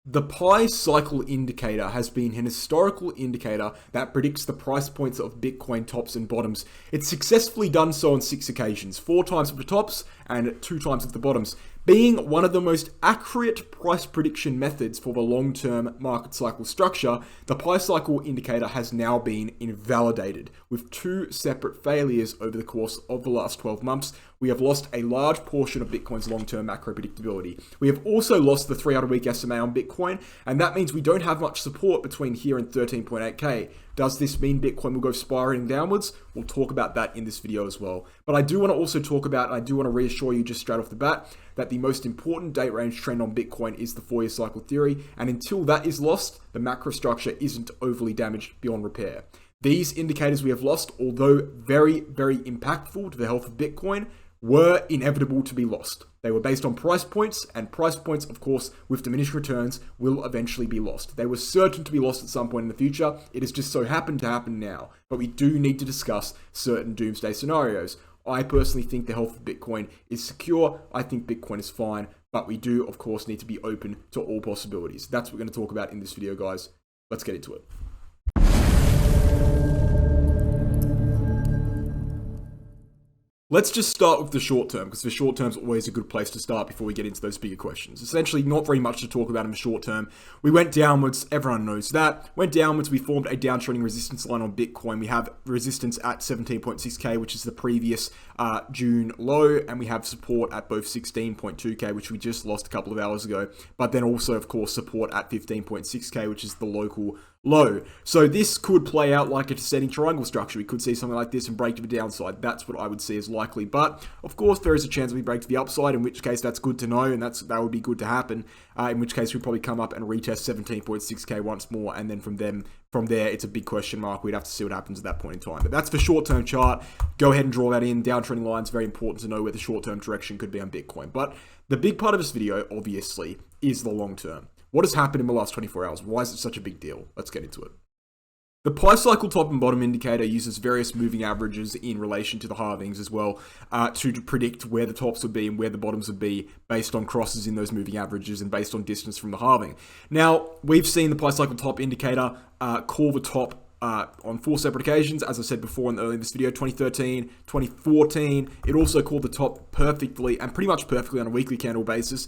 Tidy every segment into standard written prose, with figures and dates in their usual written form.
The Pi cycle indicator has been an historical indicator that predicts the price points of Bitcoin tops and bottoms. It's successfully done so on 6 occasions, 4 times of the tops and 2 times of the bottoms, being one of the most accurate price prediction methods for the long-term market cycle structure. The Pi cycle indicator has now been invalidated with 2 separate failures over the course of the last 12 months. We have lost a large portion of Bitcoin's long-term macro predictability. We have also lost the 300-week SMA on Bitcoin, and that means we don't have much support between here and 13.8k. Does this mean Bitcoin will go spiraling downwards? We'll talk about that in this video as well. But I do want to also talk about, and I do want to reassure you just straight off the bat, that the most important date range trend on Bitcoin is the 4-year cycle theory, and until that is lost, the macro structure isn't overly damaged beyond repair. These indicators we have lost, although very, very impactful to the health of Bitcoin, were inevitable to be lost. They were based on price points, and price points, of course, with diminished returns, will eventually be lost. They were certain to be lost at some point in the future. It has just so happened to happen now. But we do need to discuss certain doomsday scenarios. I personally think the health of Bitcoin is secure. I think Bitcoin is fine, but we do, of course, need to be open to all possibilities. That's what we're going to talk about in this video, guys. Let's get into it. Let's just start with the short term, because the short term is always a good place to start before we get into those bigger questions. Essentially, not very much to talk about in the short term. We went downwards, everyone knows that. Went downwards, we formed a downtrending resistance line on Bitcoin. We have resistance at 17.6k, which is the previous June low, and we have support at both 16.2k, which we just lost a couple of hours ago, but then also, of course, support at 15.6k, which is the local low. So this could play out like a descending triangle structure. We could see something like this and break to the downside. That's what I would see as likely. But of course, there is a chance we break to the upside, in which case that's good to know, and that would be good to happen. In which case we'd probably come up and retest 17.6k once more, and then from there it's a big question mark. We'd have to see what happens at that point in time. But that's the short-term chart. Go ahead and draw that in. Downtrending lines, very important to know where the short-term direction could be on Bitcoin. But the big part of this video, obviously, is the long-term. What has happened in the last 24 hours? Why is it such a big deal? Let's get into it. The Pi cycle top and bottom indicator uses various moving averages in relation to the halvings as well to predict where the tops would be and where the bottoms would be based on crosses in those moving averages and based on distance from the halving. Now, we've seen the Pi cycle top indicator call the top on 4 separate occasions, as I said before earlier in this video, 2013, 2014. It also called the top perfectly and pretty much perfectly on a weekly candle basis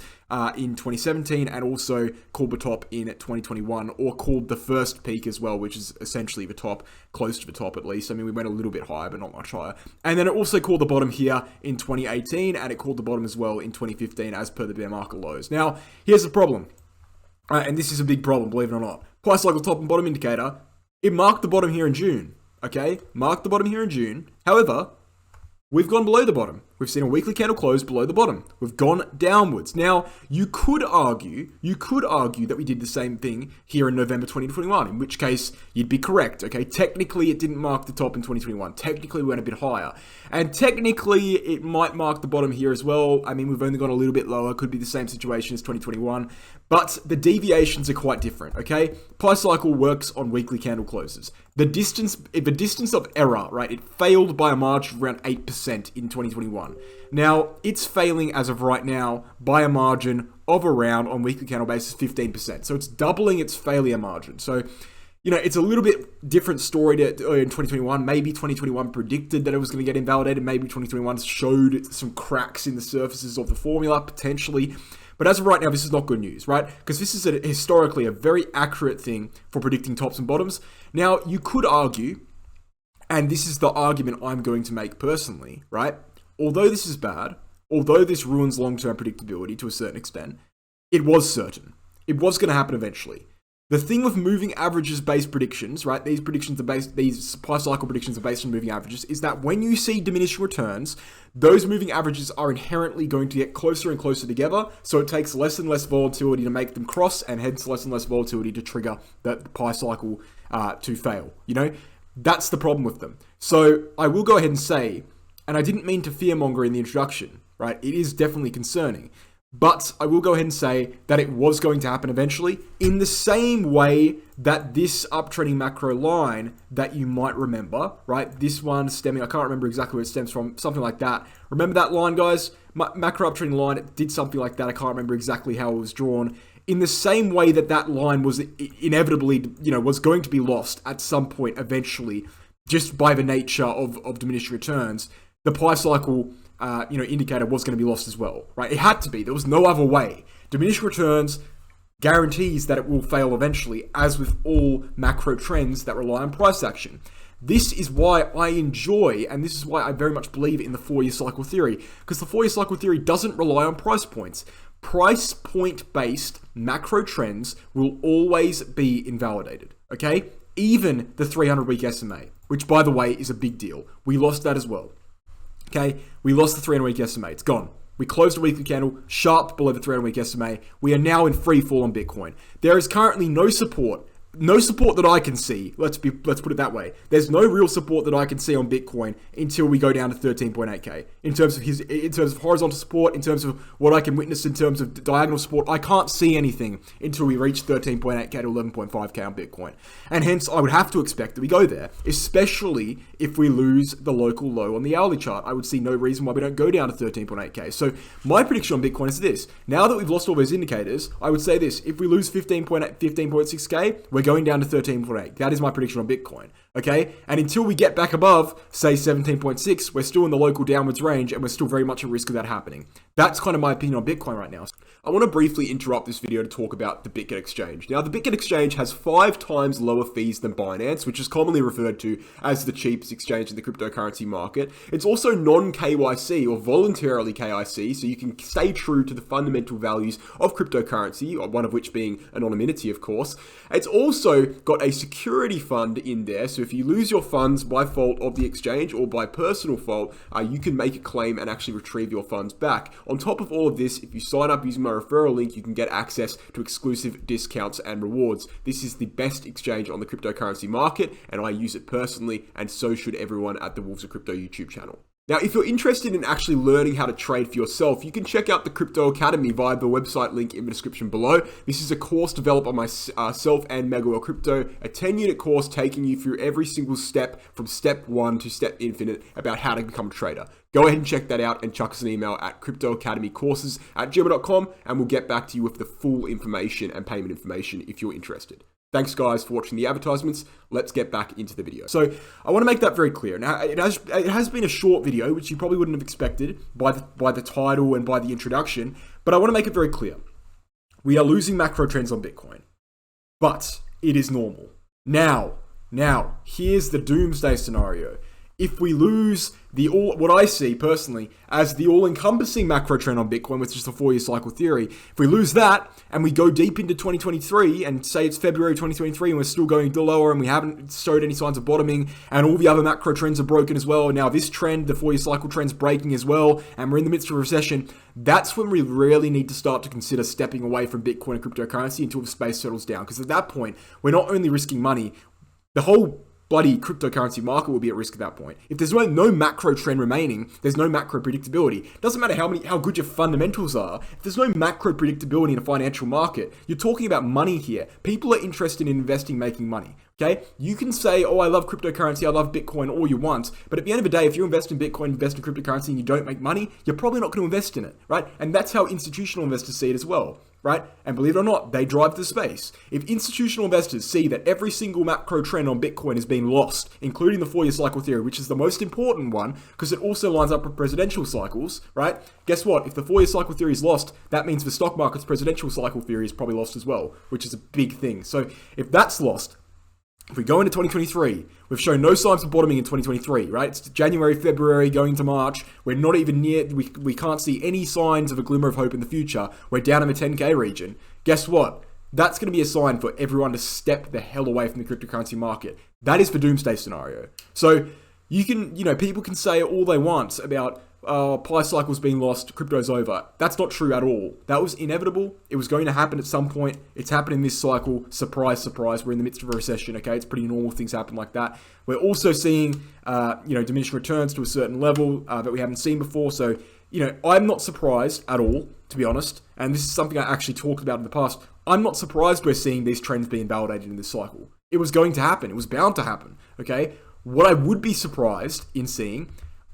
in 2017, and also called the top in 2021, or called the first peak as well, which is essentially the top, close to the top at least. I mean, we went a little bit higher, but not much higher. And then it also called the bottom here in 2018, and it called the bottom as well in 2015 as per the bear market lows. Now, here's the problem, and this is a big problem, believe it or not. Pi cycle top and bottom indicator, it marked the bottom here in June, okay? Marked the bottom here in June. However, we've gone below the bottom. We've seen a weekly candle close below the bottom. We've gone downwards. Now, you could argue that we did the same thing here in November 2021, in which case you'd be correct, okay? Technically, it didn't mark the top in 2021. Technically, we went a bit higher. And technically, it might mark the bottom here as well. I mean, we've only gone a little bit lower. Could be the same situation as 2021. But the deviations are quite different, okay? Pi cycle works on weekly candle closes. The distance of error, right? It failed by a margin of around 8% in 2021. Now, it's failing as of right now by a margin of around, on weekly candle basis, 15%. So it's doubling its failure margin. So, you know, it's a little bit different story in 2021. Maybe 2021 predicted that it was going to get invalidated. Maybe 2021 showed some cracks in the surfaces of the formula, potentially. But as of right now, this is not good news, right? Because this is historically a very accurate thing for predicting tops and bottoms. Now, you could argue, and this is the argument I'm going to make personally, right? Although this is bad, although this ruins long-term predictability to a certain extent, it was certain. It was going to happen eventually. The thing with moving averages based predictions, right? These Pi cycle predictions are based on moving averages, is that when you see diminishing returns, those moving averages are inherently going to get closer and closer together. So it takes less and less volatility to make them cross, and hence less and less volatility to trigger the Pi cycle to fail. You know, that's the problem with them. So I will go ahead and say, and I didn't mean to fearmonger in the introduction, right? It is definitely concerning. But I will go ahead and say that it was going to happen eventually, in the same way that this uptrending macro line that you might remember, right? This one stemming, I can't remember exactly where it stems from, something like that. Remember that line, guys? Macro uptrending line, it did something like that. I can't remember exactly how it was drawn. in the same way that that line was inevitably, was going to be lost at some point eventually, just by the nature of diminishing returns, the price cycle, indicator was going to be lost as well, right? It had to be. There was no other way. Diminishing returns guarantees that it will fail eventually, as with all macro trends that rely on price action. This is why I enjoy, and this is why I very much believe in the 4-year cycle theory, because the 4-year cycle theory doesn't rely on price points. Price point based macro trends will always be invalidated, okay? Even the 300-week SMA, which by the way is a big deal. We lost that as well, okay? We lost the 300-week SMA, it's gone. We closed a weekly candle sharp below the 300-week SMA. We are now in free fall on Bitcoin. There is currently no support that I can see. Let's put it that way. There's no real support that I can see on Bitcoin until we go down to 13.8k. In terms of horizontal support, in terms of what I can witness in terms of diagonal support, I can't see anything until we reach 13.8k to 11.5k on Bitcoin. And hence, I would have to expect that we go there, especially if we lose the local low on the hourly chart. I would see no reason why we don't go down to 13.8k. So my prediction on Bitcoin is this. Now that we've lost all those indicators, I would say this. If we lose 15.6k, we're going down to 13.8. That is my prediction on Bitcoin. Okay? And until we get back above, say 17.6, we're still in the local downwards range and we're still very much at risk of that happening. That's kind of my opinion on Bitcoin right now. I want to briefly interrupt this video to talk about the BitGet exchange. Now, the BitGet exchange has 5 times lower fees than Binance, which is commonly referred to as the cheapest exchange in the cryptocurrency market. It's also non-KYC or voluntarily KYC, so you can stay true to the fundamental values of cryptocurrency, one of which being anonymity, of course. It's also got a security fund in there, so if you lose your funds by fault of the exchange or by personal fault, you can make a claim and actually retrieve your funds back. On top of all of this, if you sign up using my referral link, you can get access to exclusive discounts and rewards. This is the best exchange on the cryptocurrency market, and I use it personally, and so should everyone at the Wolves of Crypto YouTube channel. Now, if you're interested in actually learning how to trade for yourself, you can check out the Crypto Academy via the website link in the description below. This is a course developed by myself and Megaworld Crypto, a 10-unit course taking you through every single step from step 1 to step infinite about how to become a trader. Go ahead and check that out and chuck us an email at cryptoacademycourses@gmail.com and we'll get back to you with the full information and payment information if you're interested. Thanks guys for watching the advertisements. Let's get back into the video. So I want to make that very clear. Now it has been a short video, which you probably wouldn't have expected by the title and by the introduction, but I want to make it very clear. We are losing macro trends on Bitcoin, but it is normal. Now, here's the doomsday scenario. If we lose what I see personally as the all-encompassing macro trend on Bitcoin, which is the 4-year cycle theory, if we lose that and we go deep into 2023 and say it's February 2023 and we're still going lower and we haven't showed any signs of bottoming and all the other macro trends are broken as well, and now this trend, the 4-year cycle trend's breaking as well, and we're in the midst of a recession, that's when we really need to start to consider stepping away from Bitcoin and cryptocurrency until the space settles down. Because at that point, we're not only risking money, the whole bloody cryptocurrency market will be at risk at that point. If there's no macro trend remaining, there's no macro predictability. It doesn't matter how good your fundamentals are. If there's no macro predictability in a financial market, you're talking about money here. People are interested in investing, making money. Okay, you can say, oh, I love cryptocurrency, I love Bitcoin, all you want. But at the end of the day, if you invest in Bitcoin, invest in cryptocurrency, and you don't make money, you're probably not going to invest in it, right? And that's how institutional investors see it as well, right? And believe it or not, they drive the space. If institutional investors see that every single macro trend on Bitcoin is being lost, including the 4-year cycle theory, which is the most important one, because it also lines up with presidential cycles, right? Guess what? If the 4-year cycle theory is lost, that means the stock market's presidential cycle theory is probably lost as well, which is a big thing. So if that's lost, if we go into 2023, we've shown no signs of bottoming in 2023, right? It's January, February, going to March. We're not even near, we can't see any signs of a glimmer of hope in the future. We're down in the 10K region. Guess what? That's going to be a sign for everyone to step the hell away from the cryptocurrency market. That is the doomsday scenario. So you can, people can say all they want about price cycles being lost, crypto's over. That's not true at all. That was inevitable. It was going to happen at some point. It's happening this cycle. Surprise, surprise. We're in the midst of a recession. Okay, it's pretty normal. Things happen like that. We're also seeing, diminishing returns to a certain level that we haven't seen before. So, I'm not surprised at all, to be honest. And this is something I actually talked about in the past. I'm not surprised we're seeing these trends being validated in this cycle. It was going to happen. It was bound to happen. Okay. What I would be surprised in seeing,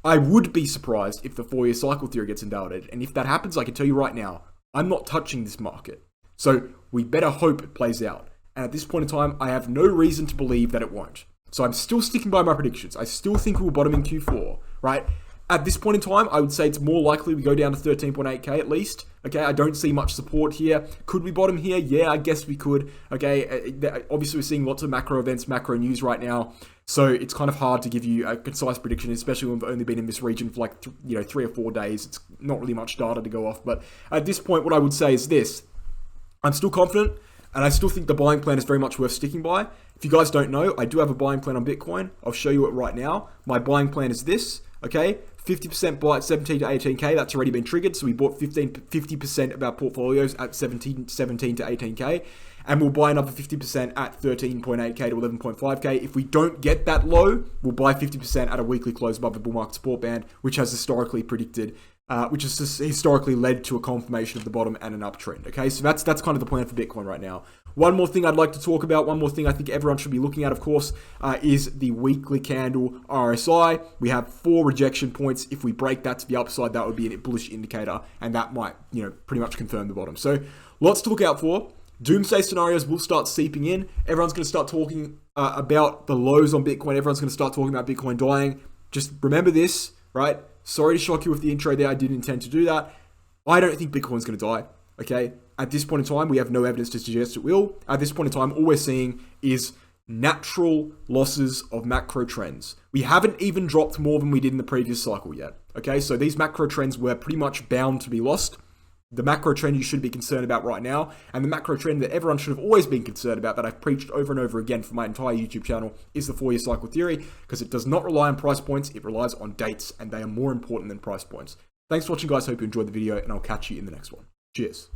I would be surprised if the 4-year cycle theory gets invalidated. And if that happens, I can tell you right now, I'm not touching this market. So we better hope it plays out. And at this point in time, I have no reason to believe that it won't. So I'm still sticking by my predictions. I still think we will bottom in Q4, right? At this point in time, I would say it's more likely we go down to 13.8k at least. Okay, I don't see much support here. Could we bottom here? Yeah, I guess we could. Okay, obviously we're seeing lots of macro events, macro news right now. So it's kind of hard to give you a concise prediction, especially when we've only been in this region for like 3 or 4 days. It's not really much data to go off. But at this point, what I would say is this. I'm still confident, and I still think the buying plan is very much worth sticking by. If you guys don't know, I do have a buying plan on Bitcoin. I'll show you it right now. My buying plan is this, okay? 50% buy at 17 to 18k. That's already been triggered. So we bought 50% of our portfolios at 17 to 18k. And we'll buy another 50% at 13.8k to 11.5k. If we don't get that low, we'll buy 50% at a weekly close above the bull market support band, which has historically predicted, which has just historically led to a confirmation of the bottom and an uptrend. Okay, so that's kind of the plan for Bitcoin right now. One more thing I'd like to talk about, one more thing I think everyone should be looking at, of course, is the weekly candle RSI. We have 4 rejection points. If we break that to the upside, that would be a bullish indicator, and that might, pretty much confirm the bottom. So lots to look out for. Doomsday scenarios will start seeping in. Everyone's going to start talking about the lows on Bitcoin. Everyone's going to start talking about Bitcoin dying. Just remember this, right? Sorry to shock you with the intro there. I didn't intend to do that. I don't think Bitcoin's going to die, okay? At this point in time, we have no evidence to suggest it will. At this point in time, all we're seeing is natural losses of macro trends. We haven't even dropped more than we did in the previous cycle yet, okay? So these macro trends were pretty much bound to be lost. The macro trend you should be concerned about right now, and the macro trend that everyone should have always been concerned about, that I've preached over and over again for my entire YouTube channel, is the 4-year cycle theory, because it does not rely on price points, it relies on dates, and they are more important than price points. Thanks for watching, guys. Hope you enjoyed the video, and I'll catch you in the next one. Cheers.